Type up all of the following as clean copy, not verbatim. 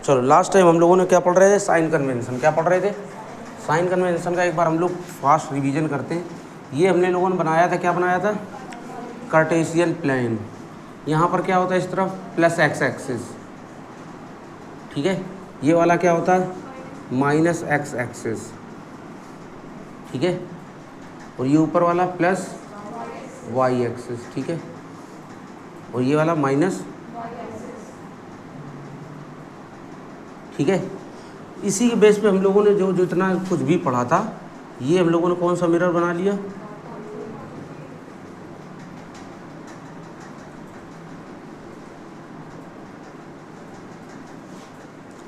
चलो last time हम लोगों ने क्या पढ़ रहे थे, साइन कन्वेंशन। क्या पढ़ रहे थे? साइन कन्वेंशन का एक बार हम लोग फास्ट रिवीजन करते हैं। ये हमने लोगों ने बनाया था, क्या बनाया था? Cartesian plane. यहाँ पर क्या होता है, इस तरफ प्लस एक्स एक्सिस, ठीक है। ये वाला क्या होता है, माइनस एक्स एक्सिस, ठीक है। और ये ऊपर वाला प्लस वाई एक्सिस, ठीक है। और ये वाला माइनस, ठीक है। इसी के बेस पे हम लोगों ने जो जितना कुछ भी पढ़ा था, ये हम लोगों ने कौन सा मिरर बना लिया,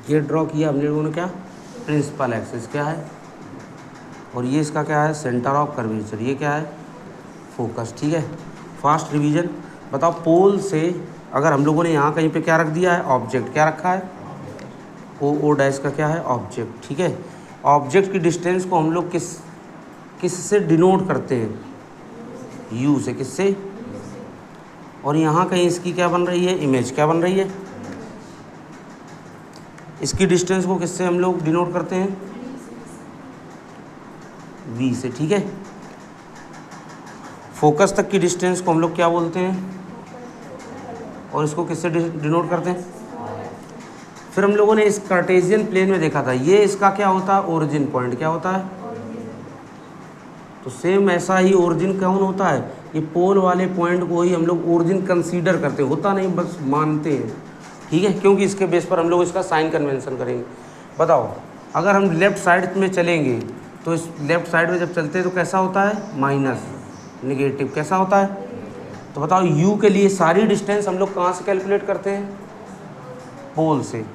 ये ड्रॉ किया हमने लोगों ने, क्या प्रिंसिपल एक्सिस क्या है, और ये इसका क्या है, सेंटर ऑफ कर्वेचर, ये क्या है, फोकस, ठीक है। Fast revision. बताओ पोल से अगर हम लोगों ने यहाँ कहीं पे क्या रख दिया है, ऑब्जेक्ट, क्या रखा है, ओ डैश का क्या है, ऑब्जेक्ट, ठीक है। ऑब्जेक्ट की डिस्टेंस को हम लोग किससे डिनोट करते हैं, यू से, किससे। और यहाँ कहीं इसकी क्या बन रही है, इमेज क्या बन रही है, इसकी डिस्टेंस को किससे हम लोग डिनोट करते हैं, वी से, ठीक है। फोकस तक की डिस्टेंस को हम लोग क्या बोलते हैं, और इसको किससे डिनोट करते हैं। फिर हम लोगों ने इस कार्टेशियन प्लेन में देखा था, ये इसका क्या होता है, ओरिजिन पॉइंट, क्या होता है। तो सेम ऐसा ही ओरिजिन कौन होता है, ये पोल वाले पॉइंट को ही हम लोग ओरिजिन कंसीडर करते हैं, होता नहीं, बस मानते हैं, ठीक है। क्योंकि इसके बेस पर हम लोग इसका साइन कन्वेंशन करेंगे। बताओ अगर हम लेफ़्ट साइड में चलेंगे तो इस लेफ़्ट साइड में जब चलते हैं तो कैसा होता है, माइनस, नेगेटिव, कैसा होता है। तो बताओ यू के लिए सारी डिस्टेंस हम लोग कहाँ से कैलकुलेट करते हैं, पोल से।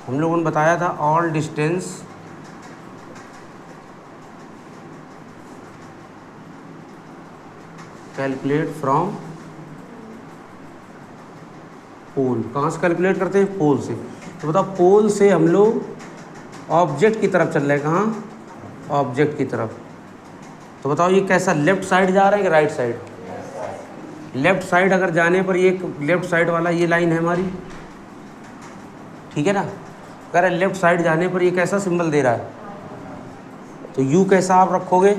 हम लोगों ने बताया था all distance calculate from pole. कहाँ से कैलकुलेट करते हैं, पोल से। तो बताओ पोल से हम लोग ऑब्जेक्ट की तरफ चल रहे हैं, कहाँ, ऑब्जेक्ट की तरफ। तो बताओ ये कैसा, लेफ्ट साइड जा रहा है कि राइट साइड। लेफ्ट साइड अगर जाने पर ये लेफ्ट साइड वाला ये लाइन है हमारी, ठीक है ना। अगर लेफ्ट साइड जाने पर ये कैसा सिंबल दे रहा है, तो यू कैसा आप रखोगे।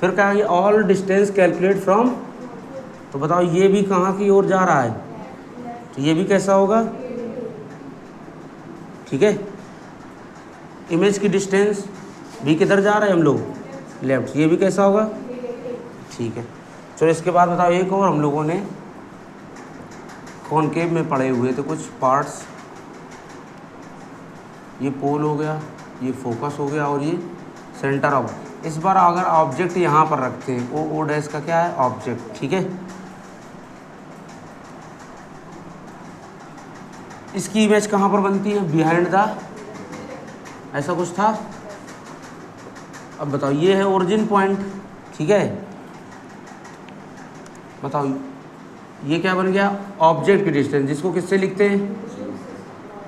फिर कहेंगे ऑल डिस्टेंस कैलकुलेट फ्रॉम, तो बताओ ये भी कहाँ की ओर जा रहा है, तो ये भी कैसा होगा, ठीक है। इमेज की डिस्टेंस भी किधर जा रहा है हम लोग, लेफ्ट, ये भी कैसा होगा, ठीक है। चलो इसके बाद बताओ एक और हम लोगों ने कॉनकेव में पढ़े हुए थे कुछ पार्ट्स, ये पोल हो गया, ये फोकस हो गया, और ये सेंटर ऑफ। इस बार अगर ऑब्जेक्ट यहाँ पर रखते हैं, ओ डैश का क्या है, ऑब्जेक्ट, ठीक है। इसकी इमेज कहाँ पर बनती है, बिहाइंड द, ऐसा कुछ था। अब बताओ ये है ओरिजिन पॉइंट, ठीक है। बताओ ये क्या बन गया, ऑब्जेक्ट की डिस्टेंस, जिसको किससे लिखते हैं,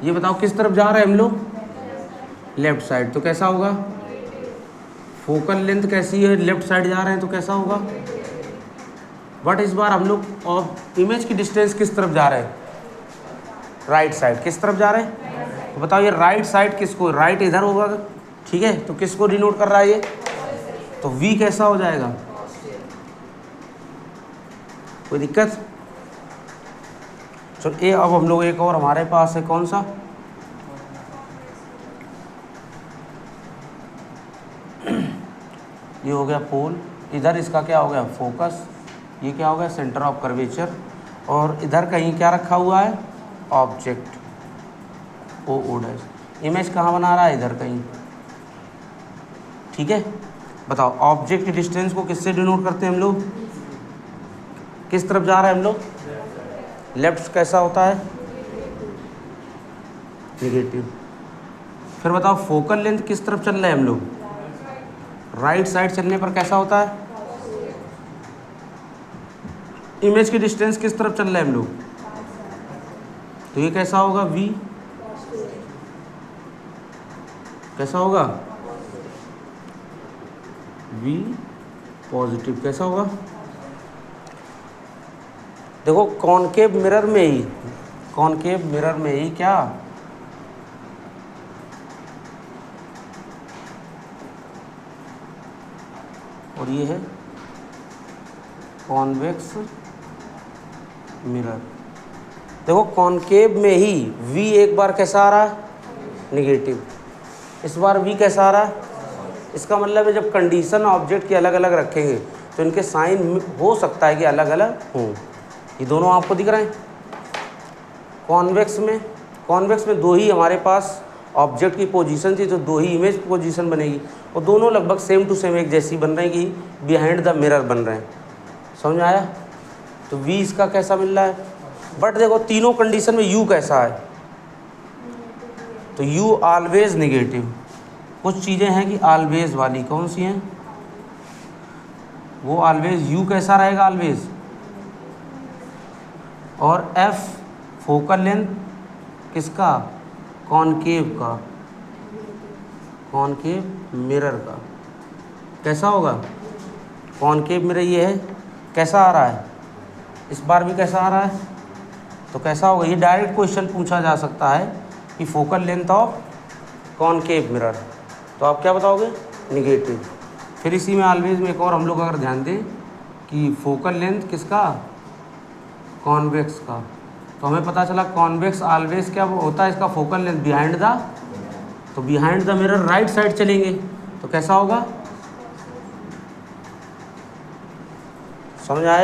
ये बताओ किस तरफ जा रहे हैं हम लोग, लेफ्ट साइड, तो कैसा होगा। फोकल लेंथ कैसी है, लेफ्ट साइड जा रहे हैं, तो कैसा होगा। बट इस बार हम लोग और इमेज की डिस्टेंस किस तरफ जा रहे हैं, राइट साइड, किस तरफ जा रहे हैं। तो बताओ ये राइट साइड किसको, राइट इधर होगा, ठीक है। तो किसको डिनोट कर रहा है ये, तो वी कैसा हो जाएगा, कोई दिक्कत। चलो ये अब हम लोग एक और हमारे पास है, कौन सा, ये हो गया पोल, इधर इसका क्या हो गया, फोकस, ये क्या हो गया, सेंटर ऑफ कर्वेचर, और इधर कहीं क्या रखा हुआ है, ऑब्जेक्ट, ओ डैश। इमेज कहाँ बना रहा है, इधर कहीं, ठीक है। बताओ ऑब्जेक्ट की डिस्टेंस को किससे डिनोट करते हैं हम लोग, किस तरफ जा रहा है हम लोग, लेफ्ट कैसा होता है, नेगेटिव। फिर बताओ फोकल लेंथ किस तरफ चल रहे हैं हम लोग, राइट साइड चलने पर कैसा होता है। इमेज की डिस्टेंस किस तरफ चल रहे हैं हम लोग, तो ये कैसा होगा, वी कैसा होगा, वी पॉजिटिव, कैसा होगा। देखो कॉनकेव मिरर में ही कॉनकेव मिरर में ही क्या, और ये है कॉन्वेक्स मिरर। देखो कॉनकेव में ही v एक बार कैसा आ रहा है, निगेटिव, इस बार v कैसा आ रहा है। इसका मतलब है जब कंडीशन ऑब्जेक्ट की अलग अलग रखेंगे तो इनके साइन हो सकता है कि अलग अलग हों। ये दोनों आपको दिख रहे हैं। कॉन्वेक्स में दो ही हमारे पास ऑब्जेक्ट की पोजीशन थी, तो दो ही इमेज पोजीशन बनेगी, और दोनों लगभग सेम टू सेम एक जैसी बन रही कि बिहाइंड द मिरर बन रहे हैं। समझ में आया। तो v इसका कैसा मिल रहा है, बट देखो तीनों कंडीशन में u कैसा है, तो u ऑलवेज निगेटिव। कुछ चीज़ें हैं कि ऑलवेज वाली, कौन सी हैं, वो ऑलवेज u कैसा रहेगा, ऑलवेज। और f फोकल लेंथ किसका, कॉनकेव का, कॉनकेव मिरर का कैसा होगा, कॉनकेव मिरर ये है, कैसा आ रहा है, इस बार भी कैसा आ रहा है, तो कैसा होगा। ये डायरेक्ट क्वेश्चन पूछा जा सकता है कि focal length of concave mirror, तो आप क्या बताओगे, निगेटिव। फिर इसी में ऑलवेज में एक और हम लोग अगर ध्यान दें कि फोकल लेंथ किसका, कॉन्वेक्स का, तो हमें पता चला कॉन्वेक्स ऑलवेज क्या होता है, इसका फोकल लेंथ बिहाइंड द, तो behind the mirror right side चलेंगे तो कैसा होगा। समझ आया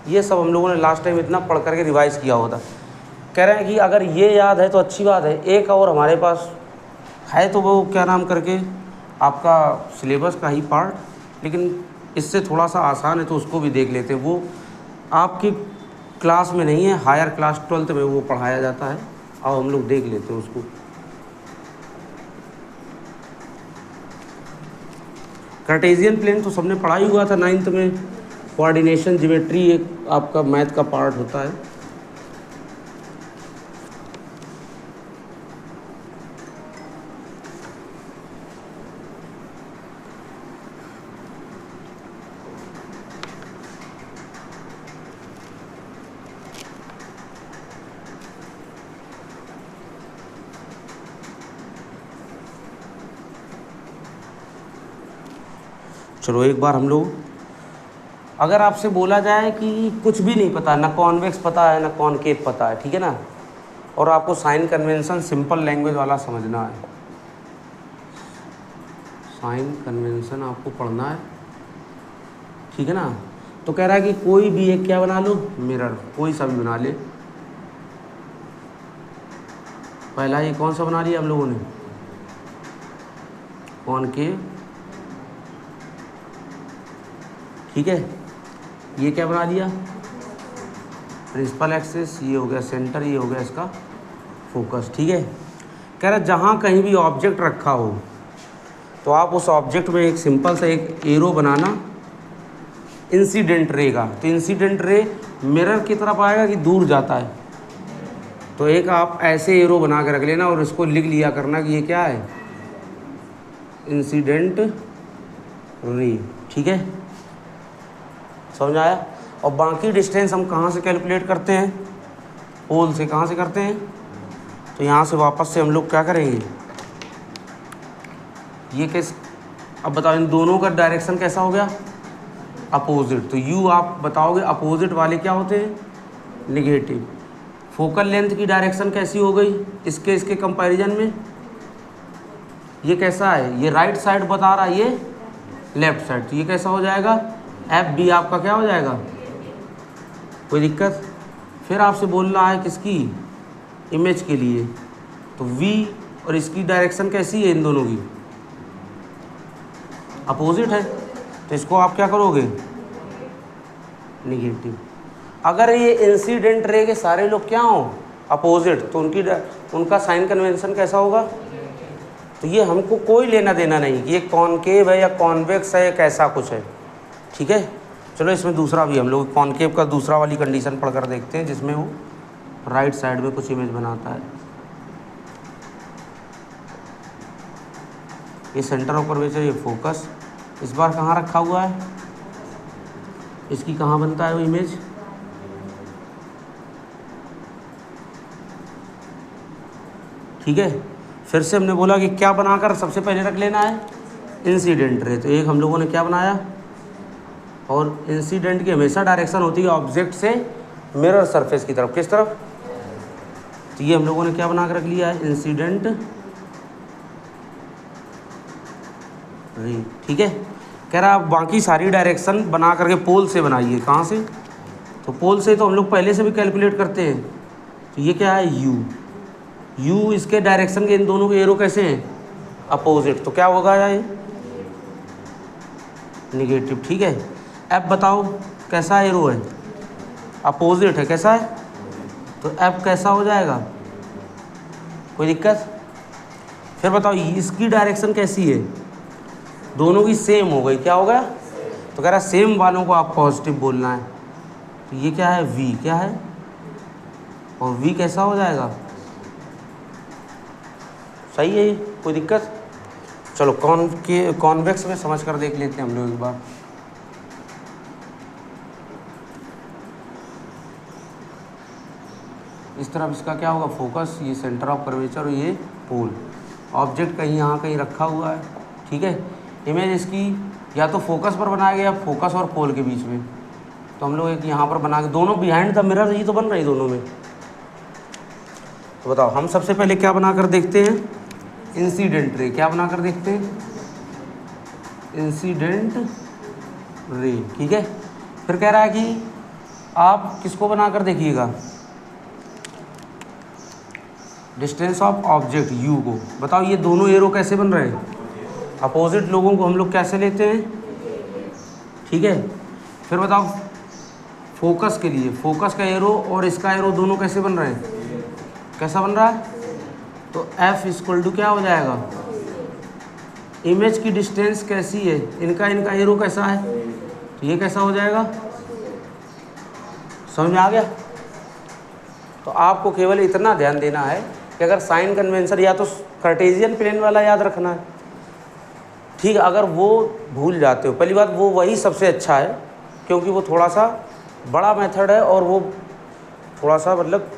ये सब हम लोगों ने लास्ट टाइम इतना पढ़ करके रिवाइज किया होता। कह रहे हैं कि अगर ये याद है तो अच्छी बात है, एक और हमारे पास है तो वो क्या नाम करके आपका सिलेबस का ही पार्ट, लेकिन इससे थोड़ा सा आसान है तो उसको भी देख लेते हैं। वो आपकी क्लास में नहीं है, हायर क्लास 12th में वो पढ़ाया जाता है, और हम लोग देख लेते हैं उसको। कार्टेशियन प्लेन तो सबने पढ़ा ही हुआ था 9th में, कोऑर्डिनेशन ज्योमेट्री एक आपका मैथ का पार्ट होता है। चलो एक बार हम लोग, अगर आपसे बोला जाए कि कुछ भी नहीं पता, ना कॉन्वेक्स पता है ना कॉनकेव पता है, ठीक है ना, और आपको साइन कन्वेंशन सिंपल लैंग्वेज वाला समझना है, साइन कन्वेंशन आपको पढ़ना है, ठीक है ना, तो कह रहा है कि कोई भी एक क्या बना लो, मिरर, कोई सा भी बना ले। पहला ये कौन सा बना लिया हम लोगों ने, कॉनकेव, ठीक है। ये क्या बना लिया, प्रिंसिपल एक्सिस, ये हो गया सेंटर, ये हो गया इसका फोकस, ठीक है। कह रहा जहाँ कहीं भी ऑब्जेक्ट रखा हो तो आप उस ऑब्जेक्ट में एक सिंपल सा एक एरो बनाना इंसिडेंट रे का, तो इंसिडेंट रे मिरर की तरफ आएगा कि दूर जाता है, तो एक आप ऐसे एरो बना के रख लेना और इसको लिख लिया करना कि ये क्या है, इंसिडेंट रे, ठीक है। समझ आया। और बाकी डिस्टेंस हम कहाँ से कैलकुलेट करते हैं, पोल से, कहाँ से करते हैं, तो यहाँ से वापस से हम लोग क्या करेंगे, ये किस, अब बताओ इन दोनों का डायरेक्शन कैसा हो गया, अपोजिट, तो यू आप बताओगे अपोजिट वाले क्या होते हैं, निगेटिव। फोकल लेंथ की डायरेक्शन कैसी हो गई इसके कंपैरिजन में, ये कैसा है, ये राइट साइड बता रहा है, ये लेफ्ट साइड, तो ये कैसा हो जाएगा, एफ बी आपका क्या हो जाएगा, कोई दिक्कत। फिर आपसे बोल रहा है किसकी, इमेज के लिए, तो v और इसकी डायरेक्शन कैसी है, इन दोनों की अपोजिट है, तो इसको आप क्या करोगे, निगेटिव। अगर ये इंसिडेंट रे के सारे लोग क्या हो, अपोजिट, तो उनका साइन कन्वेंशन कैसा होगा, तो ये हमको कोई लेना देना नहीं कि ये कॉनकेव है या कॉन्वेक्स है या कैसा कुछ है, ठीक है। चलो इसमें दूसरा भी हम लोग कॉनकेव का दूसरा वाली कंडीशन पढ़कर देखते हैं, जिसमें वो राइट साइड में कुछ इमेज बनाता है। ये सेंटर ऑफ कर्वेचर, ये फोकस, इस बार कहाँ रखा हुआ है, इसकी कहाँ बनता है वो इमेज, ठीक है। फिर से हमने बोला कि क्या बनाकर सबसे पहले रख लेना है, इंसिडेंट रे। तो एक हम लोगों ने क्या बनाया, और इंसिडेंट की हमेशा डायरेक्शन होती है ऑब्जेक्ट से मिरर सरफेस की तरफ। किस तरफ? तो ये हम लोगों ने क्या बना कर रख लिया है, इंसिडेंट रे। ठीक है। कह रहा आप बाकी सारी डायरेक्शन बना करके पोल से बनाइए। कहाँ से? तो पोल से तो हम लोग पहले से भी कैलकुलेट करते हैं। तो ये क्या है, यू। यू इसके डायरेक्शन के इन दोनों के एरो कैसे हैं, अपोजिट। तो क्या होगा ये, निगेटिव। ठीक है। एफ बताओ कैसा एरो है, अपोजिट है। कैसा है? तो एफ कैसा हो जाएगा, कोई दिक्कत? फिर बताओ इसकी डायरेक्शन कैसी है, दोनों की सेम हो गई। क्या होगा? तो कह रहा सेम वालों को आप पॉजिटिव बोलना है। तो ये क्या है, वी। क्या है? और वी कैसा हो जाएगा, सही है ये, कोई दिक्कत? चलो कॉन्वेक्स में समझ कर देख लेते हैं हम लोग एक बार। इस तरफ इसका क्या होगा, फोकस, ये सेंटर ऑफ कर्वेचर और ये पोल। ऑब्जेक्ट कहीं यहाँ कहीं रखा हुआ है। ठीक है। इमेज इसकी या तो फोकस पर बनाया गया, फोकस और पोल के बीच में। तो हम लोग एक यहाँ पर बना के, दोनों बिहाइंड द मिरर ये तो बन रही दोनों में। तो बताओ हम सबसे पहले क्या बना कर देखते हैं, इंसिडेंट रे। क्या बना कर देखते हैं, इंसिडेंट रे। ठीक है। फिर कह रहा है कि आप किसको बना कर देखिएगा, डिस्टेंस ऑफ ऑब्जेक्ट यू को। बताओ ये दोनों एरो कैसे बन रहे हैं, अपोजिट लोगों को हम लोग कैसे लेते हैं। ठीक है। फिर बताओ फोकस के लिए, फोकस का एरो और इसका एरो दोनों कैसे बन रहे हैं, कैसा बन रहा है? तो F इक्वल टू क्या हो जाएगा, इमेज की डिस्टेंस कैसी है, इनका एरो कैसा है, तो ये कैसा हो जाएगा। समझ में आ गया? तो आपको केवल इतना ध्यान देना है कि अगर साइन कन्वेंशन या तो कार्टेशियन प्लेन वाला याद रखना है। ठीक है। अगर वो भूल जाते हो, पहली बात वो वही सबसे अच्छा है, क्योंकि वो थोड़ा सा बड़ा मेथड है और वो थोड़ा सा मतलब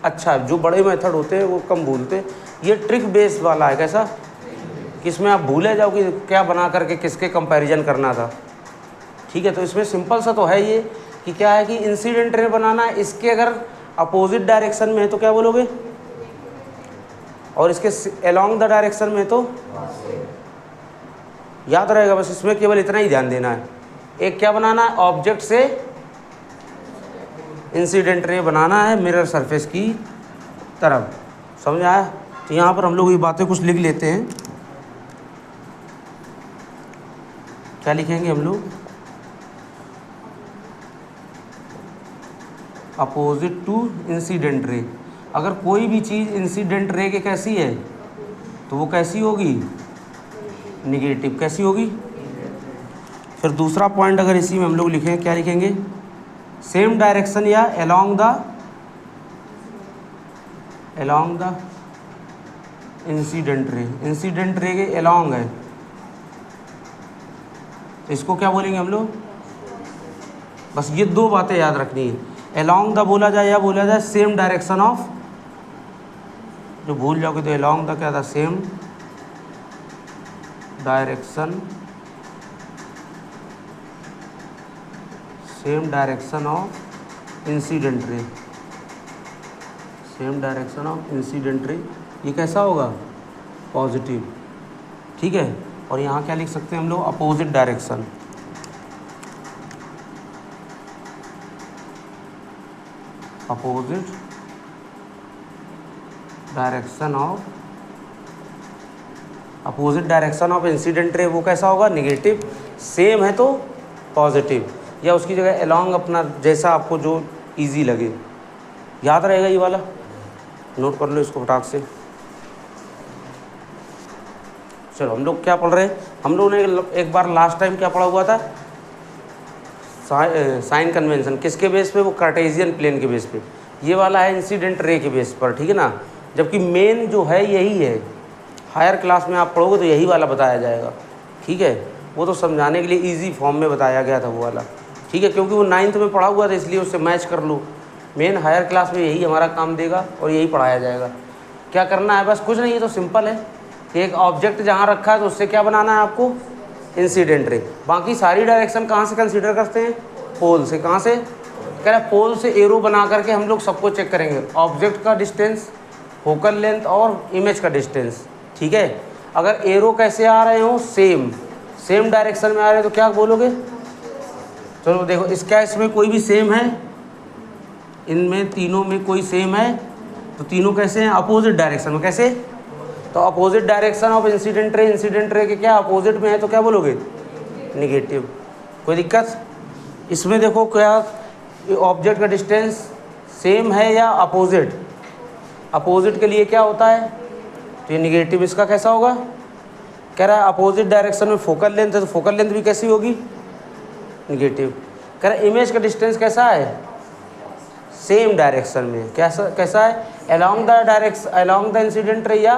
अच्छा है। जो बड़े मेथड होते हैं वो कम भूलते। ये ट्रिक बेस्ड वाला है। कैसा? किसमें आप भूले जाओ कि क्या बना करके किसके कंपैरिजन करना था। ठीक है। तो इसमें सिंपल सा तो है ये कि क्या है कि इंसिडेंट रे बनाना है, इसके अगर अपोजिट डायरेक्शन में है तो क्या बोलोगे, और इसके अलोंग द डायरेक्शन में तो याद रहेगा। बस इसमें केवल इतना ही ध्यान देना है। एक क्या बनाना है, ऑब्जेक्ट से इंसिडेंट रे बनाना है मिरर सरफेस की तरफ। समझ आया? तो यहाँ पर हम लोग ये बातें कुछ लिख लेते हैं। क्या लिखेंगे हम लोग, अपोजिट टू इंसिडेंट रे। अगर कोई भी चीज़ इंसिडेंट रे के कैसी है तो वो कैसी होगी, निगेटिव। कैसी होगी? फिर दूसरा पॉइंट अगर इसी में हम लोग लिखें, क्या लिखेंगे, सेम डायरेक्शन या along the incident ray. Incident ray के अलोंग है, तो इसको क्या बोलेंगे हम लोग। बस ये दो बातें याद रखनी है, अलोंग द बोला जाए या बोला जाए सेम डायरेक्शन ऑफ। जो भूल जाओगे तो अलोंग द क्या था, same direction of incident ray. Same direction of incident ray, ये कैसा होगा, पॉजिटिव। ठीक है। और यहाँ क्या लिख सकते हैं हम लोग, opposite direction. Opposite direction of incident ray वो कैसा होगा, निगेटिव। सेम है तो पॉजिटिव, या उसकी जगह अलोंग, अपना जैसा आपको जो इजी लगे। याद रहेगा ये वाला, नोट कर लो इसको फटाक से। चलो हम लोग क्या पढ़ रहे हैं, हम लोगों ने एक बार लास्ट टाइम क्या पढ़ा हुआ था, साइन कन्वेंशन। किसके बेस पे, वो कार्टेशियन प्लेन के बेस पे। ये वाला है इंसिडेंट रे के बेस पर। ठीक है ना। जबकि मेन जो है यही है, हायर क्लास में आप पढ़ोगे तो यही वाला बताया जाएगा। ठीक है। वो तो समझाने के लिए इजी फॉर्म में बताया गया था वो वाला। ठीक है। क्योंकि वो 9th में पढ़ा हुआ था, इसलिए उससे मैच कर लो। मेन हायर क्लास में यही हमारा काम देगा और यही पढ़ाया जाएगा। क्या करना है, बस कुछ नहीं, तो सिंपल है, एक ऑब्जेक्ट जहाँ रखा है तो उससे क्या बनाना है आपको, इंसिडेंट रे। बाकी सारी डायरेक्शन कहाँ से कंसीडर करते हैं, पोल से। कहाँ से, कह रहा है पोल से एरो बना करके हम लोग सबको चेक करेंगे, ऑब्जेक्ट का डिस्टेंस, फोकल लेंथ और इमेज का डिस्टेंस। ठीक है, अगर एरो कैसे आ रहे हो, सेम डायरेक्शन में आ रहे हैं तो क्या बोलोगे, चलो देखो इसका, इसमें कोई भी सेम है, इनमें तीनों में कोई सेम है, तो तीनों कैसे हैं, अपोजिट डायरेक्शन में। कैसे, तो opposite direction of incident ray के क्या अपोजिट में है, तो क्या बोलोगे, निगेटिव। कोई दिक्कत, इसमें देखो क्या, ऑब्जेक्ट का डिस्टेंस सेम है या अपोजिट, अपोजिट के लिए क्या होता है, तो ये निगेटिव। इसका कैसा होगा, कह रहा है अपोजिट डायरेक्शन में फोकल लेंथ है, तो फोकल लेंथ भी कैसी होगी, निगेटिव। कह रहा है इमेज का डिस्टेंस कैसा है, सेम डायरेक्शन में, कैसा है, अलोंग द इंसिडेंट रे या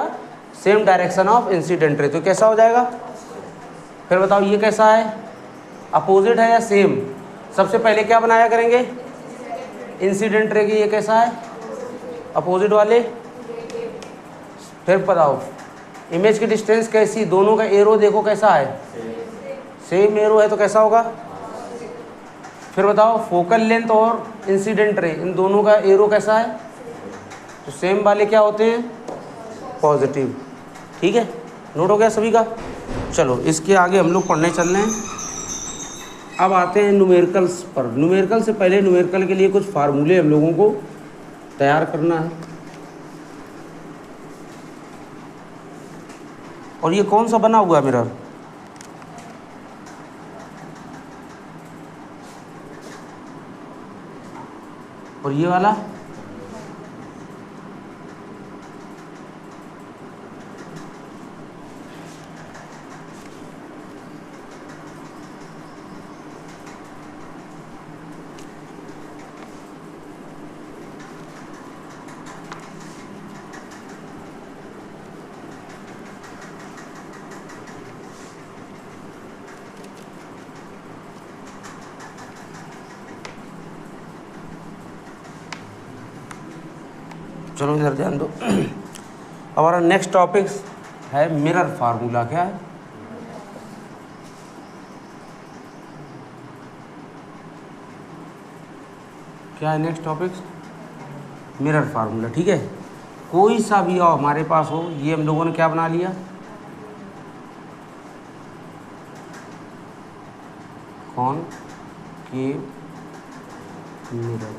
same direction of incident ray, तो कैसा हो जाएगा। फिर बताओ ये कैसा है, अपोजिट है या सेम। सबसे पहले क्या बनाया करेंगे, इंसिडेंट रे की, ये कैसा है, अपोजिट वाले। फिर बताओ इमेज की डिस्टेंस कैसी, दोनों का एरो देखो कैसा है, सेम एरो है तो कैसा होगा। फिर बताओ फोकल लेंथ और इंसिडेंट रे, इन दोनों का एरो कैसा है, तो सेम वाले क्या होते हैं, पॉजिटिव। ठीक है, नोट हो गया सभी का। चलो इसके आगे हम लोग पढ़ने चल रहे हैं। अब आते हैं न्यूमेरिकल्स पर। न्यूमेरिकल से पहले न्यूमेरिकल के लिए कुछ फार्मूले हम लोगों को तैयार करना है। और ये कौन सा बना हुआ है मिरर, और ये वाला चलो इधर ध्यान दो। हमारा नेक्स्ट टॉपिक है मिरर फार्मूला। क्या है, क्या है नेक्स्ट टॉपिक, मिरर फार्मूला। ठीक है, कोई सा भी हो हमारे पास हो, ये हम लोगों ने क्या बना लिया, कौन के मिरर।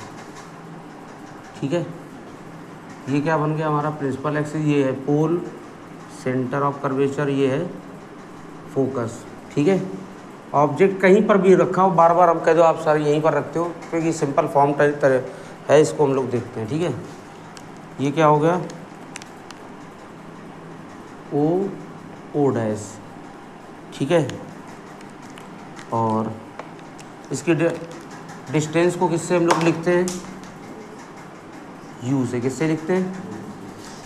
ठीक है, ये क्या बन गया हमारा, प्रिंसिपल एक्सिस, ये है पोल, सेंटर ऑफ कर्वेचर, ये है फोकस। ठीक है, ऑब्जेक्ट कहीं पर भी रखा हो, बार बार हम कह दो आप सारे यहीं पर रखते हो, क्योंकि सिंपल फॉर्म तरह है, इसको हम लोग देखते हैं। ठीक है, ये क्या हो गया, ओ डैश। ठीक है, और इसकी डिस्टेंस को किससे हम लोग लिखते हैं, यू से। किससे लिखते हैं,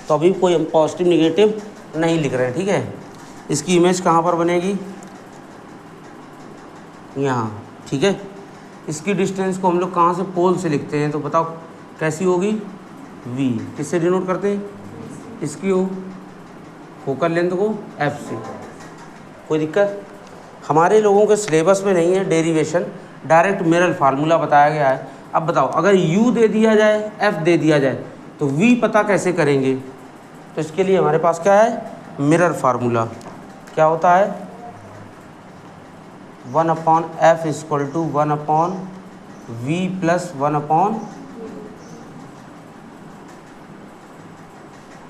तो अभी कोई हम पॉजिटिव निगेटिव नहीं लिख रहे हैं। ठीक है, इसकी इमेज कहाँ पर बनेगी, यहाँ। ठीक है, इसकी डिस्टेंस को हम लोग कहाँ से, पोल से लिखते हैं, तो बताओ कैसी होगी, v। किससे डिनोट करते हैं, इसकी हो फोकल लेंथ को f से। कोई दिक्कत, हमारे लोगों के सिलेबस में नहीं है डेरिवेशन, डायरेक्ट मिरर फार्मूला बताया गया है। अब बताओ अगर u दे दिया जाए, f दे दिया जाए, तो v पता कैसे करेंगे, तो इसके लिए हमारे पास क्या है, मिरर फार्मूला। क्या होता है, 1/f = 1/v + 1/,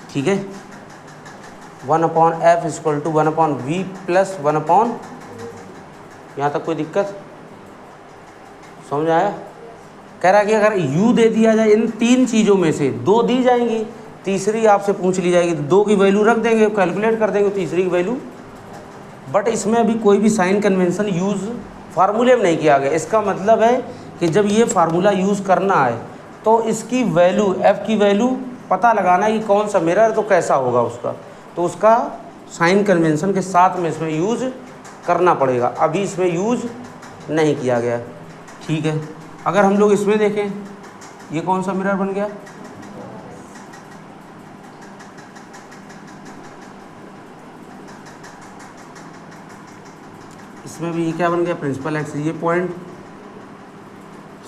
ठीक है, 1/f = 1/v + 1/, यहाँ तक कोई दिक्कत, समझ आया। कह रहा है कि अगर u दे दिया जाए, इन तीन चीज़ों में से दो दी जाएंगी, तीसरी आपसे पूछ ली जाएगी, तो दो की वैल्यू रख देंगे, कैलकुलेट कर देंगे तीसरी की वैल्यू। बट इसमें अभी कोई भी साइन कन्वेंशन यूज़ फार्मूले में नहीं किया गया। इसका मतलब है कि जब ये फार्मूला यूज़ करना है तो इसकी वैल्यू, f की वैल्यू पता लगाना है कि कौन सा मिरर, तो कैसा होगा उसका, तो उसका साइन कन्वेंशन के साथ में इसमें यूज़ करना पड़ेगा। अभी इसमें यूज़ नहीं किया गया। ठीक है, अगर हम लोग इसमें देखें, ये कौन सा मिरर बन गया, इसमें भी ये क्या बन गया, प्रिंसिपल एक्सिस, ये पॉइंट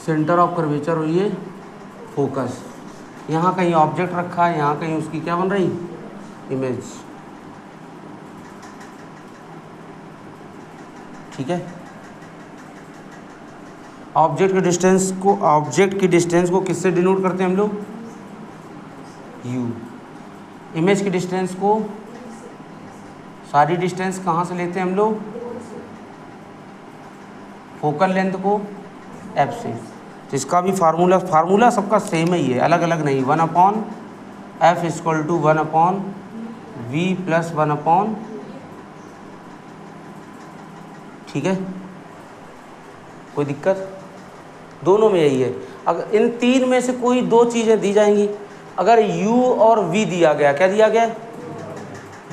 सेंटर ऑफ कर्वेचर और ये फोकस। यहाँ कहीं ऑब्जेक्ट रखा है, यहाँ कहीं उसकी क्या बन रही, इमेज। ठीक है। ऑब्जेक्ट की डिस्टेंस को किससे डिनोट करते हैं हम लोग, u। इमेज की डिस्टेंस को, सारी डिस्टेंस कहाँ से लेते हैं हम लोग, फोकल लेंथ को f से। तो इसका भी फार्मूला सबका सेम ही है, अलग अलग नहीं। 1/f = 1/v + 1/, ठीक है। कोई दिक्कत, दोनों में यही है। अगर इन तीन में से कोई दो चीज़ें दी जाएंगी, अगर u और v दिया गया, क्या दिया गया,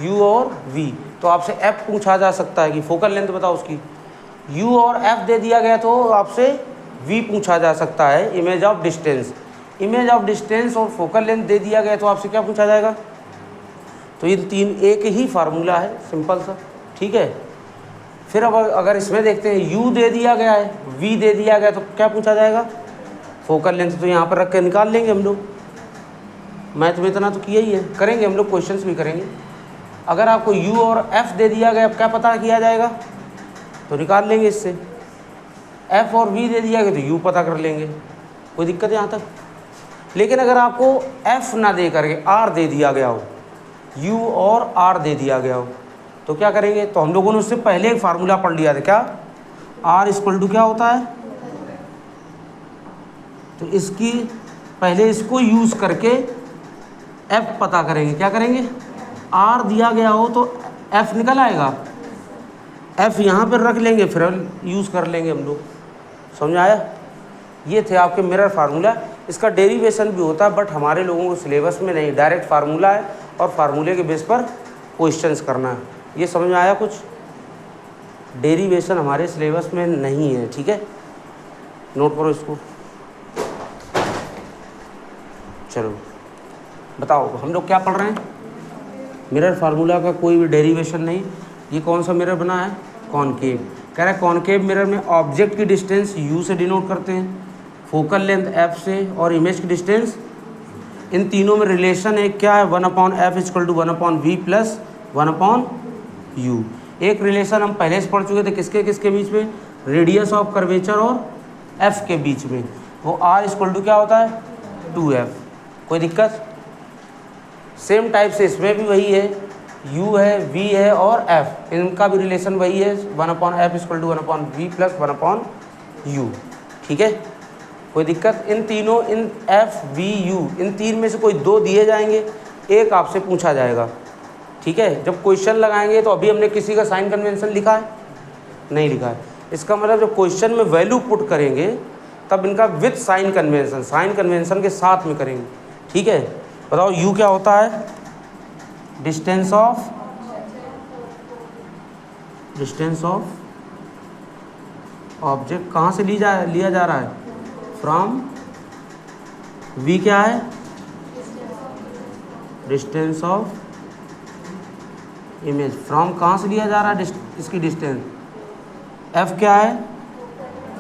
u और v, तो आपसे f पूछा जा सकता है कि फोकल लेंथ बताओ उसकी। u और f दे दिया गया तो आपसे v पूछा जा सकता है, इमेज ऑफ डिस्टेंस और फोकल लेंथ दे दिया गया तो आपसे क्या पूछा जाएगा। तो ये तीन एक ही फार्मूला है, सिंपल सा, ठीक है। फिर अब अगर इसमें देखते हैं u दे दिया गया है, v दे दिया गया, तो क्या पूछा जाएगा, फोकल लेंथ। तो यहाँ पर रख के निकाल लेंगे हम लोग, मैथ में इतना तो किया ही है, करेंगे हम लोग, क्वेश्चंस भी करेंगे। अगर आपको u और f दे दिया गया, क्या पता किया जाएगा, तो निकाल लेंगे इससे। f और v दे दिया गया तो u पता कर लेंगे, कोई दिक्कत है यहाँ तक। लेकिन अगर आपको f ना दे करके r दे दिया गया हो, u और r दे दिया गया हो, तो क्या करेंगे। तो हम लोगों ने उससे पहले एक फार्मूला पढ़ लिया था, क्या, r = क्या होता है। तो इसकी पहले इसको यूज़ करके f पता करेंगे। क्या करेंगे, r दिया गया हो तो f निकल आएगा, f यहाँ पर रख लेंगे, फिर यूज़ कर लेंगे हम लोग। समझ आया। ये थे आपके मिरर फार्मूला। इसका डेरिवेशन भी होता है, बट हमारे लोगों को सिलेबस में नहीं, डायरेक्ट फार्मूला है और फार्मूले के बेस पर क्वेश्चंस करना है। ये समझ में आया कुछ, डेरिवेशन हमारे सिलेबस में नहीं है, ठीक है, नोट करो इसको। चलो बताओ, हम लोग क्या पढ़ रहे हैं, मिरर फार्मूला का कोई भी डेरिवेशन नहीं। ये कौन सा मिरर बना है, कॉनकेव। कह रहा है कॉनकेव मिरर में ऑब्जेक्ट की डिस्टेंस u से डिनोट करते हैं, फोकल लेंथ f से, और इमेज की डिस्टेंस, इन तीनों में रिलेशन है, क्या है, 1/f = 1/v + 1/u। एक रिलेशन हम पहले से पढ़ चुके थे, किसके किसके बीच में, रेडियस ऑफ कर्वेचर और f के बीच में, वो r = क्या होता है, 2f। कोई दिक्कत। सेम टाइप से इसमें भी वही है, u है, v है और f, इनका भी रिलेशन वही है, 1/f = 1/v + 1/u, ठीक है। कोई दिक्कत। इन तीनों, इन f, v, u, इन तीन में से कोई दो दिए जाएंगे, एक आपसे पूछा जाएगा, ठीक है। जब क्वेश्चन लगाएंगे तो अभी हमने किसी का साइन कन्वेंशन लिखा है, नहीं लिखा है। इसका मतलब जब क्वेश्चन में वैल्यू पुट करेंगे तब इनका विथ साइन कन्वेंशन के साथ में करेंगे, ठीक है। बताओ u क्या होता है, डिस्टेंस ऑफ ऑब्जेक्ट, कहाँ से लिया जा रहा है, फ्रॉम। v क्या है, डिस्टेंस ऑफ इमेज, फ्रॉम कहाँ से लिया जा रहा है, इसकी डिस्टेंस। f क्या है,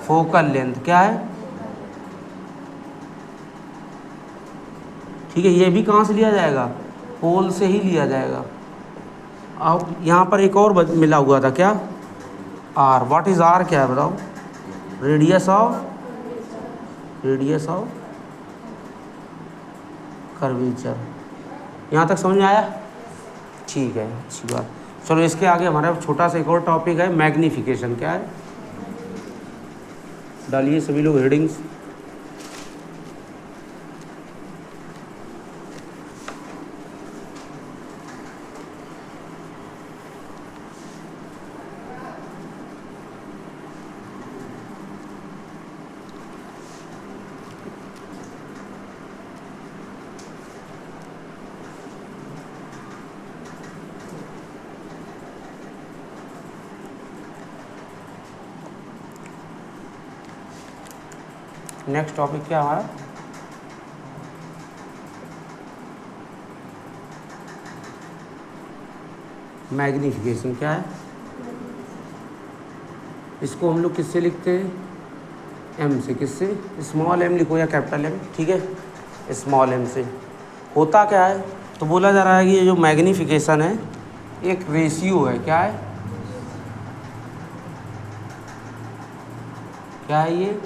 फोकल लेंथ, क्या है, ठीक है। ये भी कहाँ से लिया जाएगा, पोल से ही लिया जाएगा। अब यहाँ पर एक और मिला हुआ था, क्या, r। व्हाट इज़ r, क्या है बताओ, रेडियस ऑफ कर्वेचर। यहाँ तक समझ में आया, ठीक है, अच्छी बात। चलो इसके आगे हमारा छोटा सा एक और टॉपिक है, मैग्नीफिकेशन। क्या है, डालिए सभी लोग हेडिंग्स। नेक्स्ट टॉपिक क्या हमारा, मैग्नीफिकेशन। क्या है, इसको हम लोग किससे लिखते हैं, एम से। किससे, स्मॉल एम लिखो या कैपिटल एम, ठीक है, स्मॉल एम से। होता क्या है, तो बोला जा रहा है कि ये जो मैग्नीफिकेशन है एक रेशियो है। क्या है, क्या है ये,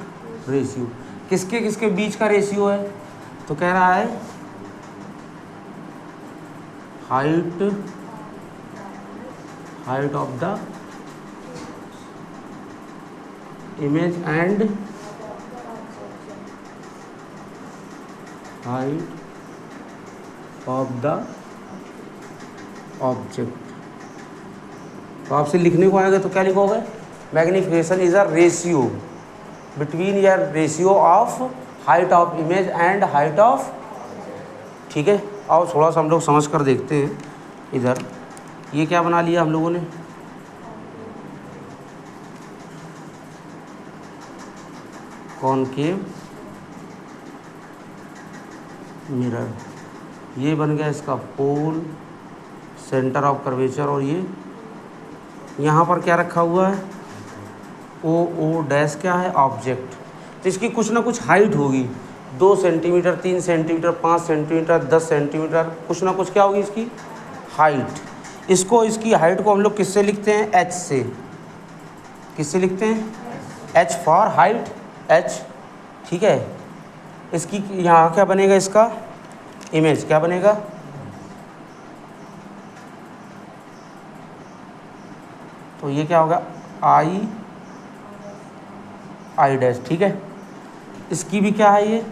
रेशियो। किसके किसके बीच का रेशियो है, तो कह रहा है height of the image and height of the object. तो आपसे लिखने को आएगा तो क्या लिखोगे, magnification is a ratio between या ratio of height of image and height of, ठीक है। आओ थोड़ा सा हम लोग समझ कर देखते हैं। इधर ये क्या बना लिया हम लोगों ने, कॉनकेव मिरर, ये बन गया इसका पोल, सेंटर ऑफ कर्वेचर। और ये यहाँ पर क्या रखा हुआ है, ओ डैश क्या है, ऑब्जेक्ट। तो इसकी कुछ ना कुछ हाइट होगी, 2 सेंटीमीटर, 3 सेंटीमीटर, 5 सेंटीमीटर, 10 सेंटीमीटर, कुछ ना कुछ क्या होगी इसकी हाइट। इसकी हाइट को हम लोग किससे लिखते हैं, एच से। किससे लिखते हैं, एच फॉर हाइट, एच, ठीक है। इसकी यहाँ क्या बनेगा, इसका इमेज क्या बनेगा, तो ये क्या होगा, आई डैश, ठीक है। इसकी भी क्या है, ये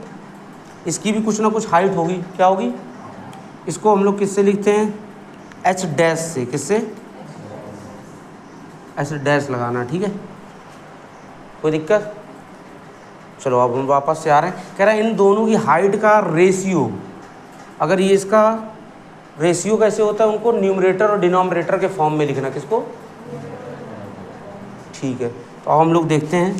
इसकी भी कुछ ना कुछ हाइट होगी, क्या होगी। इसको हम लोग किससे लिखते हैं, एच डैश से। किससे, ऐसे डैश लगाना, ठीक है, कोई दिक्कत। चलो अब हम वापस से आ रहे हैं। कह रहा है इन दोनों की हाइट का रेशियो, अगर ये इसका रेशियो कैसे होता है, उनको न्यूमरेटर और डिनोमिनेटर के फॉर्म में लिखना। किसको, ठीक है। तो अब हम लोग देखते हैं,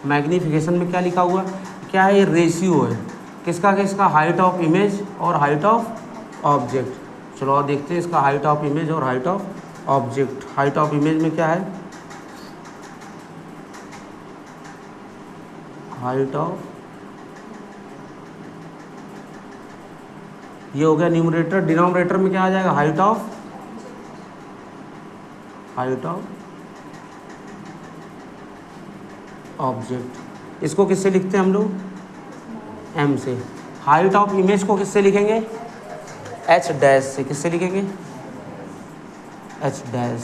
मैग्नीफिकेशन में क्या लिखा हुआ है, क्या है, ये रेशियो है किसका, हाइट ऑफ इमेज और हाइट ऑफ ऑब्जेक्ट। चलो और देखते हैं इसका हाइट ऑफ इमेज और height of object. Height of image में क्या है, हाइट ऑफ, ये हो गया न्यूमरेटर। डिनोमिनेटर में क्या आ जाएगा, हाइट ऑफ ऑब्जेक्ट। इसको किससे लिखते हैं हम लोग, एम से। हाइट ऑफ इमेज को किससे लिखेंगे, एच डैश से। किससे लिखेंगे, एच डैश।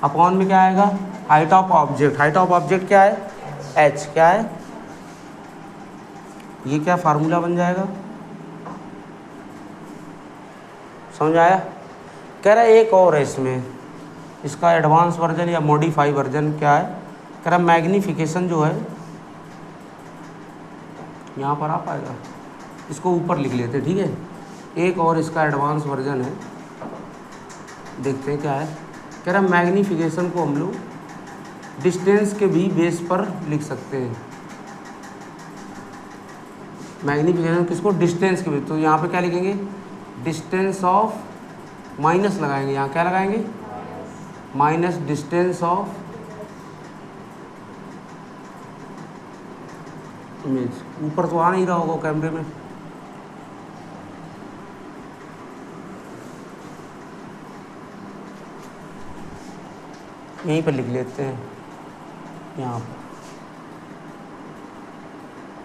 अपॉन में क्या आएगा, height of object. Height of object क्या है, एच, क्या है, ये क्या फार्मूला बन जाएगा, समझ आया। कह रहा है एक और है इसमें, इसका एडवांस वर्जन या मॉडिफाई वर्जन क्या है। कह रहा मैग्नीफिकेशन जो है, यहाँ पर आ पाएगा, इसको ऊपर लिख लेते, ठीक है। एक और इसका एडवांस वर्जन है, देखते हैं क्या है। कह रहा मैग्नीफिकेशन को हम लोग डिस्टेंस के भी बेस पर लिख सकते हैं। मैग्नीफिकेशन किसको, डिस्टेंस के बेस। तो यहाँ पे क्या लिखेंगे, डिस्टेंस ऑफ, माइनस लगाएंगे, यहाँ क्या लगाएंगे, माइनस डिस्टेंस ऑफ इमेज। ऊपर तो आ नहीं रहा होगा कैमरे में, यहीं पर लिख लेते हैं। यहाँ पर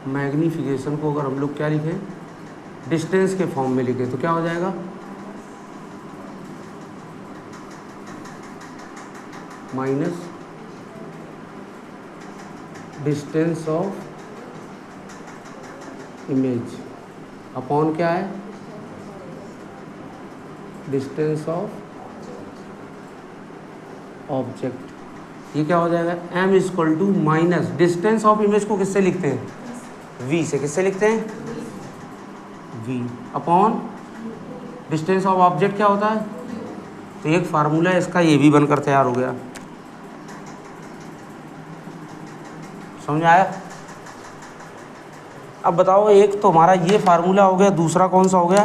मैग्नीफिकेशन को अगर हम लोग क्या लिखें, डिस्टेंस के फॉर्म में लिखें, तो क्या हो जाएगा, minus distance of image upon क्या है, डिस्टेंस ऑफ ऑब्जेक्ट। ये क्या हो जाएगा, m equal to minus distance of image को किससे लिखते हैं, v से। किससे लिखते हैं, v upon distance of object क्या होता है। तो एक फार्मूला है इसका, ये भी बनकर तैयार हो गया, समझ आया। अब बताओ, एक तो हमारा ये फार्मूला हो गया, दूसरा कौन सा हो गया,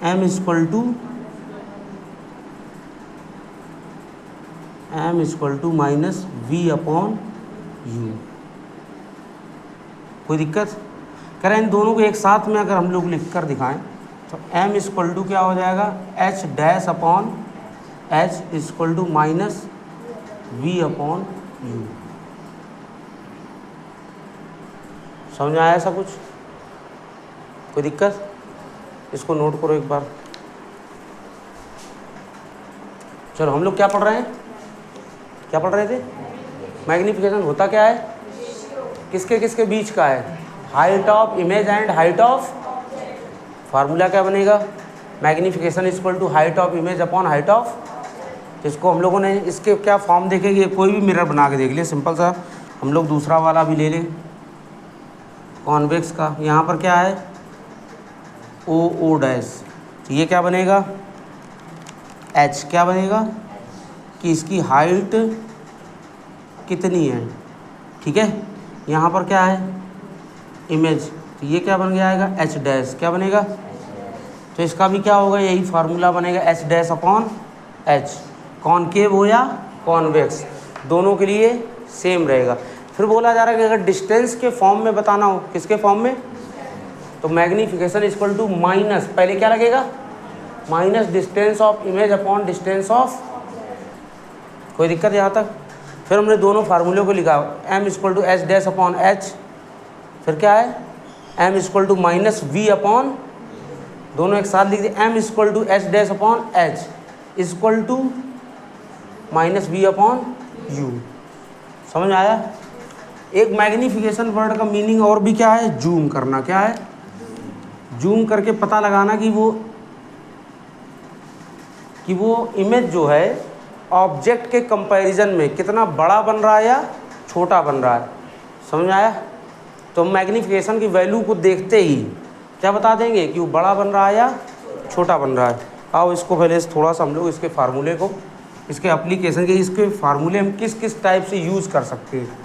m equal to minus v upon u. कोई दिक्कत? कह रहे हैं इन दोनों को एक साथ में अगर हम लोग लिख कर दिखाएं तो m इक्वल टू क्या हो जाएगा, h dash upon h equal to minus v upon u. समझ में आया ऐसा कुछ? कोई दिक्कत? इसको नोट करो एक बार। चलो, हम लोग क्या पढ़ रहे हैं, क्या पढ़ रहे थे? मैग्नीफिकेशन होता क्या है, किसके किसके बीच का है, height of image and height of. Formula क्या बनेगा, magnification equal to height of image upon height of. इसको हम लोगों ने इसके क्या फॉर्म देखेंगे, कोई भी मिरर बना के देख ले, सिंपल सा। हम लोग दूसरा वाला भी ले लें, कॉन्वेक्स का। यहाँ पर क्या है, ओ डैश, तो ये क्या बनेगा, एच। क्या बनेगा कि इसकी हाइट कितनी है, ठीक है। यहाँ पर क्या है, इमेज, तो ये क्या बन जाएगा, एच डैश। क्या बनेगा, तो इसका भी क्या होगा, यही फार्मूला बनेगा, H dash upon H. Concave हो या कॉन्वेक्स, दोनों के लिए सेम रहेगा। फिर बोला जा रहा है कि अगर डिस्टेंस के फॉर्म में बताना हो, किसके फॉर्म में, तो मैग्नीफिकेशन इक्वल टू माइनस, पहले क्या लगेगा, minus distance of image upon distance of. कोई दिक्कत यहाँ तक? फिर हमने दोनों फार्मूले को लिखा, m equal to h dash upon h, फिर क्या है, m equal to minus v upon, दोनों एक साथ लिख दिए, m equal to h dash upon h equal to minus v upon u. समझ में आया? एक मैग्नीफिकेशन वर्ड का मीनिंग और भी क्या है, जूम करना। क्या है, जूम करके पता लगाना कि वो इमेज जो है ऑब्जेक्ट के कंपैरिजन में कितना बड़ा बन रहा है या छोटा बन रहा है। समझ में आया? तो मैग्नीफिकेशन की वैल्यू को देखते ही क्या बता देंगे कि वो बड़ा बन रहा है या छोटा बन रहा है। आओ इसको पहले थोड़ा सा हम लोग इसके फार्मूले को, इसके एप्लीकेशन के, इसके फार्मूले हम किस किस टाइप से यूज़ कर सकते हैं।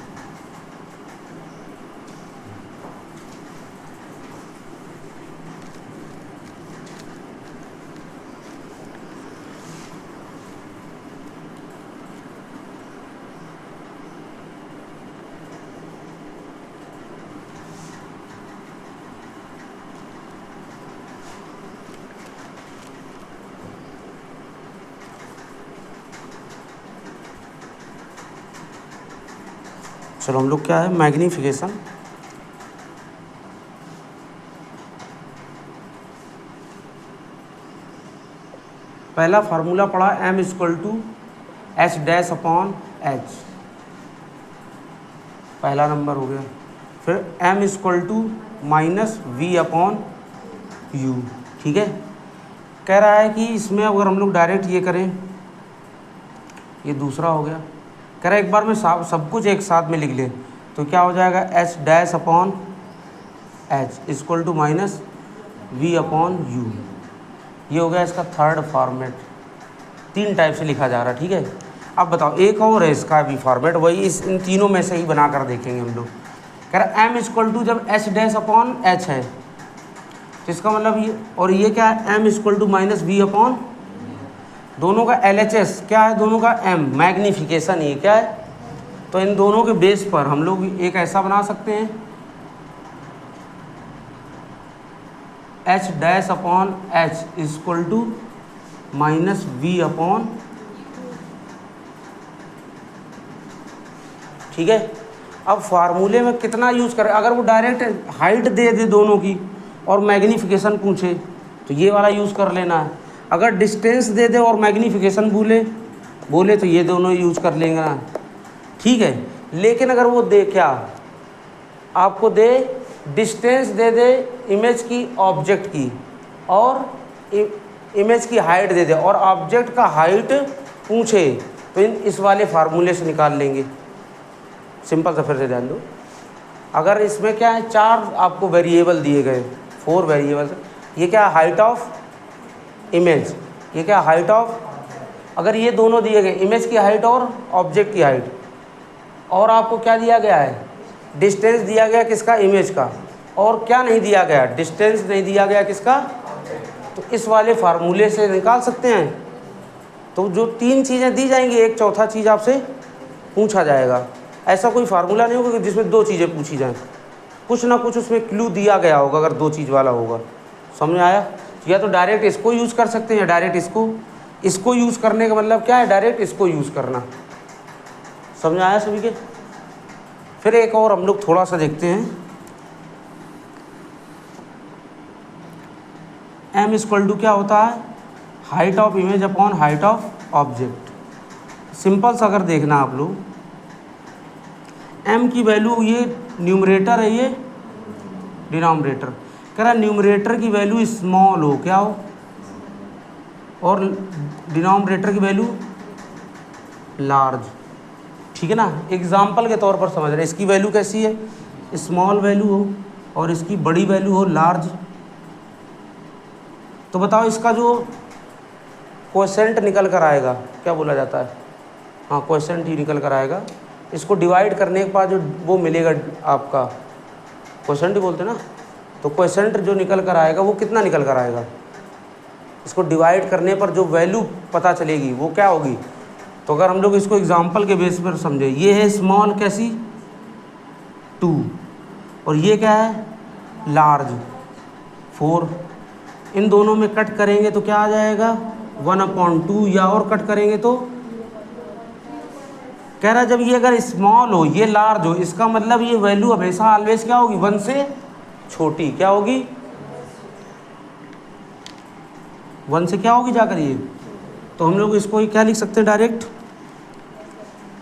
चलो हम लोग क्या है, मैग्नीफिकेशन, पहला फार्मूला पढ़ा m equal to h dash upon h, पहला नंबर हो गया। फिर m equal to minus v upon u, ठीक है। कह रहा है कि इसमें अगर हम लोग डायरेक्ट ये करें, ये दूसरा हो गया। कह रहा है एक बार में सब कुछ एक साथ में लिख लें तो क्या हो जाएगा, h dash upon h equal to minus v upon u. ये हो गया इसका थर्ड फॉर्मेट। तीन टाइप से लिखा जा रहा है, ठीक है। अब बताओ, एक और है इसका भी फॉर्मेट, वही इन तीनों में से ही बना कर देखेंगे हम लोग। कह रहा है एम इक्वल टू जब एच डैश अपॉन एच है तो इसका मतलब ये, और ये क्या है, m equal to minus v upon, दोनों का LHS क्या है, दोनों का m मैग्नीफिकेशन, ये क्या है। तो इन दोनों के बेस पर हम लोग एक ऐसा बना सकते हैं, h dash upon h equal to minus v upon, ठीक है। अब फार्मूले में कितना यूज़ करें, अगर वो डायरेक्ट हाइट दे दे दोनों की और मैग्नीफिकेशन पूछे तो ये वाला यूज़ कर लेना है। अगर डिस्टेंस दे दे और मैग्नीफिकेशन बोले तो ये दोनों यूज कर लेंगे ना, ठीक है। लेकिन अगर वो दे क्या, आपको दे डिस्टेंस दे दे इमेज की ऑब्जेक्ट की, और इमेज की हाइट दे दे और ऑब्जेक्ट का हाइट पूछे, तो इस वाले फार्मूले से निकाल लेंगे। सिंपल सा फिर से ध्यान दो, अगर इसमें क्या है, चार आपको वेरिएबल दिए गए, 4 वेरिएबल। ये क्या, हाइट ऑफ इमेज, ये क्या, हाइट ऑफ, अगर ये दोनों दिए गए, इमेज की हाइट और ऑब्जेक्ट की हाइट, और आपको क्या दिया गया है, डिस्टेंस दिया गया किसका, इमेज का, और क्या नहीं दिया गया, डिस्टेंस नहीं दिया गया किसका, तो इस वाले फार्मूले से निकाल सकते हैं। तो जो 3 चीज़ें दी जाएंगी, एक चौथा चीज़ आपसे पूछा जाएगा। ऐसा कोई फार्मूला नहीं होगा कि जिसमें 2 चीज़ें पूछी जाएं, कुछ ना कुछ उसमें क्लू दिया गया होगा अगर 2 चीज़ वाला होगा। समझ में आया? या तो डायरेक्ट इसको यूज़ कर सकते हैं या डायरेक्ट इसको यूज़ करने का मतलब क्या है, डायरेक्ट इसको यूज़ करना। समझ में आया सभी के? फिर एक और हम लोग थोड़ा सा देखते हैं, m इक्वल टू क्या होता है, height of image upon height of object. Simple सा अगर देखना आप लोग, m की वैल्यू, ये न्यूमरेटर है, ये डिनोमिनेटर। कह रहा न्यूमरेटर की वैल्यू स्मॉल हो, क्या हो, और डिनोमिनेटर की वैल्यू लार्ज। ठीक है ना? एग्जाम्पल के तौर पर समझ रहे, इसकी वैल्यू कैसी है, स्मॉल वैल्यू हो और इसकी बड़ी वैल्यू हो लार्ज। तो बताओ इसका जो क्वोशेंट निकल कर आएगा, क्या बोला जाता है, हाँ क्वोशेंट ही निकल कर आएगा। इसको डिवाइड करने के बाद जो वो मिलेगा आपका, क्वोशेंट ही बोलते हैं ना, तो क्वोशेंट जो निकल कर आएगा वो कितना निकल कर आएगा, इसको डिवाइड करने पर जो वैल्यू पता चलेगी वो क्या होगी। तो अगर हम लोग इसको एग्जाम्पल के बेस पर समझे, ये है स्मॉल कैसी 2 और ये क्या है लार्ज 4, इन दोनों में कट करेंगे तो क्या आ जाएगा 1/2, या और कट करेंगे तो कह रहा जब ये अगर स्मॉल हो ये लार्ज हो, इसका मतलब ये वैल्यू हमेशा ऑलवेज क्या होगी 1 से छोटी, क्या होगी 1 से क्या होगी जाकर ये। तो हम लोग इसको क्या लिख सकते हैं डायरेक्ट,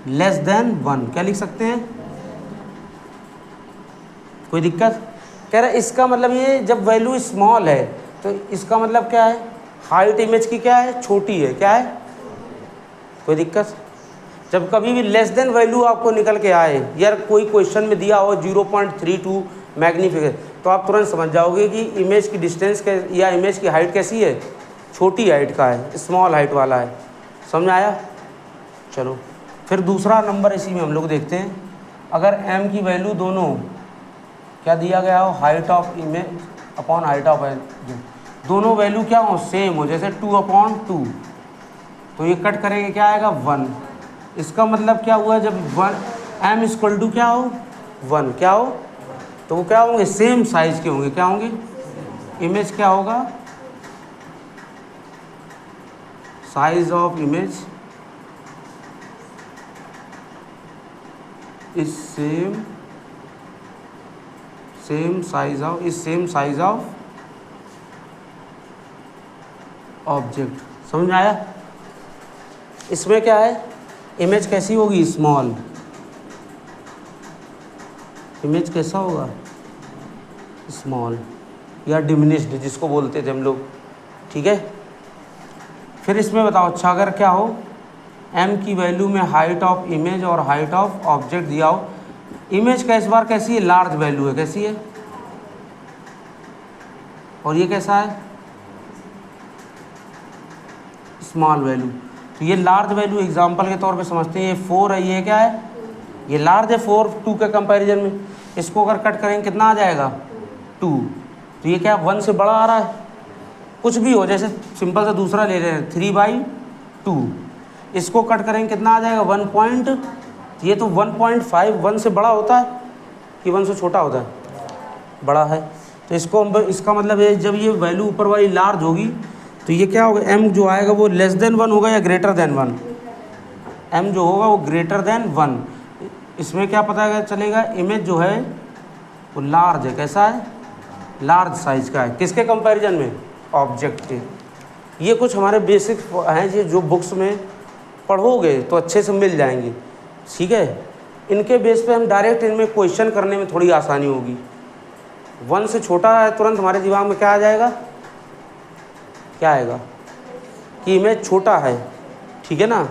लेस देन 1, क्या लिख सकते हैं, कोई दिक्कत। कह रहा इसका मतलब ये जब वैल्यू स्मॉल है तो इसका मतलब क्या है, हाइट इमेज की क्या है छोटी है, क्या है, कोई दिक्कत। जब कभी भी लेस देन वैल्यू आपको निकल के आए, यार कोई क्वेश्चन में दिया हो 0.32 मैग्नीफिकेशन, तो आप तुरंत समझ जाओगे कि इमेज की डिस्टेंस या इमेज की हाइट कैसी है, छोटी हाइट का है, स्मॉल हाइट वाला है। समझ आया? चलो फिर दूसरा नंबर इसी में हम लोग देखते हैं। अगर m की वैल्यू दोनों क्या दिया गया हो, height of image upon height of एज, दोनों वैल्यू क्या हो सेम हो, जैसे 2/2, तो ये कट करेंगे क्या आएगा 1। इसका मतलब क्या हुआ, जब 1 m इक्वल टू क्या हो 1, क्या हो, तो वो क्या होंगे सेम साइज के होंगे, क्या होंगे, इमेज क्या होगा, size of image is same size of object. समझ में आया? इसमें क्या है, इमेज कैसी होगी स्मॉल, इमेज कैसा होगा स्मॉल या डिमिनिश्ड जिसको बोलते थे हम लोग। ठीक है, फिर इसमें बताओ अच्छा अगर क्या हो, m की वैल्यू में हाइट ऑफ इमेज और हाइट ऑफ ऑब्जेक्ट दिया हो, इमेज का इस बार कैसी है लार्ज वैल्यू है, कैसी है, और ये कैसा है स्मॉल वैल्यू। तो ये लार्ज वैल्यू एग्जांपल के तौर पे समझते हैं, ये 4 है, ये क्या है, ये लार्ज है 4 2 के कंपैरिजन में। इसको अगर कट करेंगे कितना आ जाएगा 2, तो ये क्या 1 से बड़ा आ रहा है, कुछ भी हो, जैसे सिंपल सा दूसरा ले रहे हैं 3/2, इसको कट करेंगे कितना आ जाएगा 1 ये तो 1.5 1 से बड़ा होता है कि 1 से छोटा होता है, बड़ा है। तो इसका मतलब है जब ये वैल्यू ऊपर वाली लार्ज होगी तो ये क्या होगा, m जो आएगा वो लेस देन 1 होगा या ग्रेटर देन 1, m जो होगा वो ग्रेटर देन 1। इसमें क्या पता चलेगा, इमेज जो है वो लार्ज है, कैसा है लार्ज साइज का है, किसके कंपैरिजन में, ऑब्जेक्ट के। ये कुछ हमारे बेसिक हैं जी, जो बुक्स में पढ़ोगे तो अच्छे से मिल जाएंगे। ठीक है, इनके बेस पे हम डायरेक्ट इनमें क्वेश्चन करने में थोड़ी आसानी होगी। 1 से छोटा है तुरंत हमारे दिमाग में क्या आ जाएगा, क्या आएगा कि इमेज छोटा है। ठीक है ना,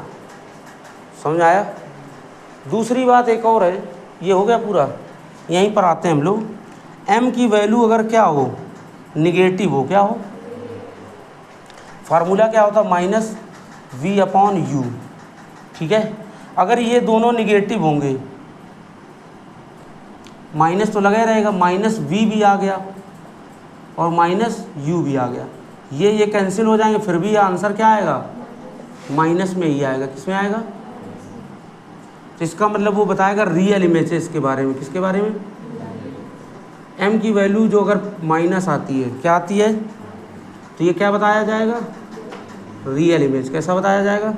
समझ आया। दूसरी बात एक और है, ये हो गया पूरा, यहीं पर आते हैं हम लोग। m की वैल्यू अगर क्या हो निगेटिव हो, क्या हो, फार्मूला क्या होता -v/u। ठीक है, अगर ये दोनों निगेटिव होंगे माइनस तो लगा ही रहेगा, माइनस वी भी आ गया और माइनस यू भी आ गया, ये कैंसिल हो जाएंगे, फिर भी आंसर क्या आएगा, माइनस में ही आएगा। किस में आएगा, तो इसका मतलब वो बताएगा रियल इमेज है इसके बारे में। किसके बारे में, m की वैल्यू जो अगर माइनस आती है, क्या आती है, तो ये क्या बताया जाएगा, रियल इमेज। कैसा बताया जाएगा,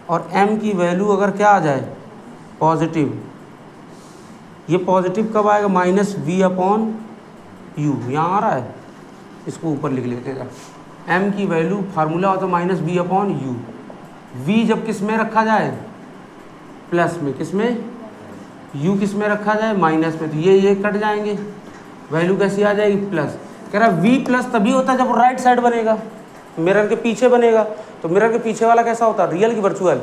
और m की वैल्यू अगर क्या आ जाए, पॉजिटिव, ये पॉजिटिव कब आएगा, माइनस वी अपॉन यू, यहाँ आ रहा है, इसको ऊपर लिख लेते हैं। m की वैल्यू फार्मूला होता है minus v upon u, v जब किस में रखा जाए, प्लस में, किस में, u किस में रखा जाए, माइनस में, तो ये कट जाएंगे, वैल्यू कैसी आ जाएगी, प्लस। कह रहा v प्लस तभी होता है जब राइट साइड बनेगा, मिरर के पीछे बनेगा, तो मिरर के पीछे वाला कैसा होता है, रियल की वर्चुअल,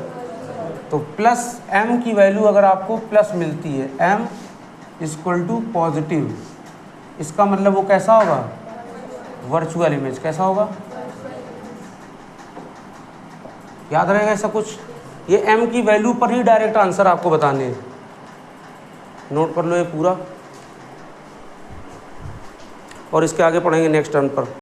तो प्लस m की वैल्यू अगर आपको प्लस मिलती है, m इक्वल टू पॉजिटिव, इसका मतलब वो कैसा होगा, वर्चुअल इमेज। कैसा होगा, याद रहेगा ऐसा कुछ, ये m की वैल्यू पर ही डायरेक्ट आंसर आपको बताने हैं, नोट कर लो ये पूरा, और इसके आगे पढ़ेंगे नेक्स्ट टर्न पर।